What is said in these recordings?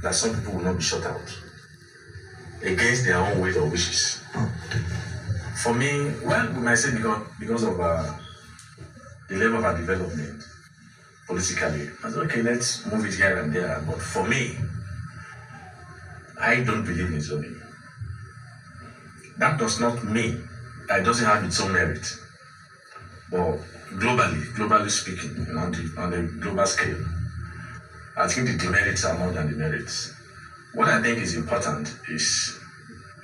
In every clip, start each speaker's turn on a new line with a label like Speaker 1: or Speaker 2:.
Speaker 1: that some people will not be shut out against their own will or wishes. For me, well, we might say because of the level of our development politically, I said, okay, let's move it here and there. But for me, I don't believe in zoning. That does not mean that it doesn't have its own merit. But globally speaking, on the global scale, I think the demerits are more than the merits. What I think is important is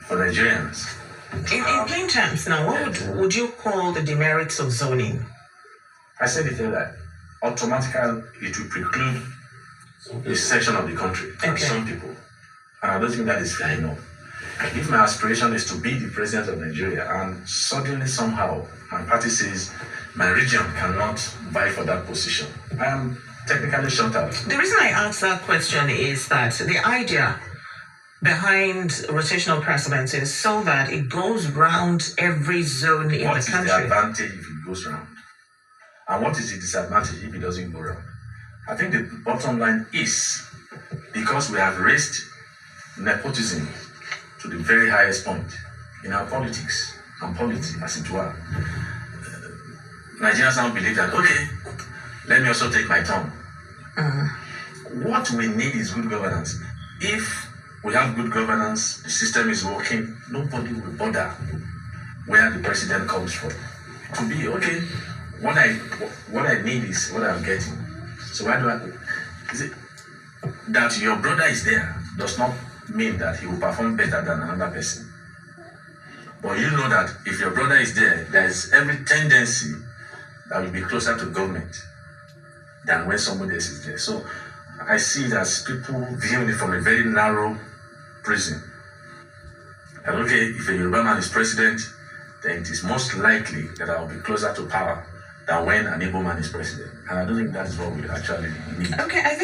Speaker 1: for Nigerians.
Speaker 2: In plain terms, now, what would you call the demerits of zoning?
Speaker 1: I said it earlier. Automatically, it will preclude a section of the country and some people. And I don't think that is fair enough. If my aspiration is to be the president of Nigeria and suddenly somehow my party says my region cannot vie for that position, I am technically shut out.
Speaker 2: The reason I ask that question is that the idea behind rotational presidents is so that it goes round every zone in the country.
Speaker 1: What is the advantage if it goes round? And what is the disadvantage if it doesn't go round? I think the bottom line is because we have raised nepotism to the very highest point in our politics and polity, as it were. Nigerians now believe that, okay, let me also take my turn. What we need is good governance. If we have good governance, the system is working, nobody will bother where the president comes from. To be, okay, what I need is what I'm getting. So why do is it that your brother is there does not mean that he will perform better than another person. But you know that if your brother is there is every tendency that will be closer to government than when somebody else is there. So I see it as people viewing it from a very narrow prism. And okay, if a Yoruba man is president, then it is most likely that I will be closer to power than when an Igbo man is president. And I don't think that is what we actually need.
Speaker 2: Okay, I think